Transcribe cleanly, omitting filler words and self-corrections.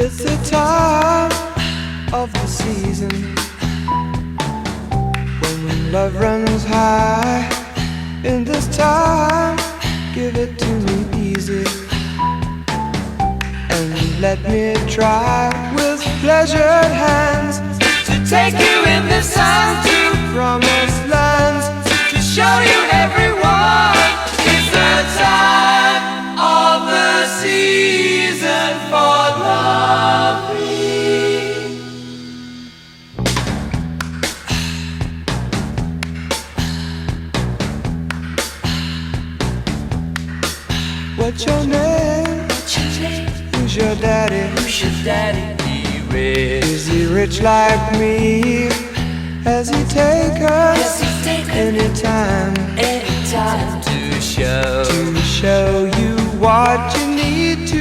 It's the time of the season when love runs high. In this time, give it to me easy and let me try with pleasured hands to take you in this time to promised lands, to show you everyone. It's the time of the season for loving. What's your name? Who's your daddy? Is he rich like me? Has he take us anytime to show you what you need to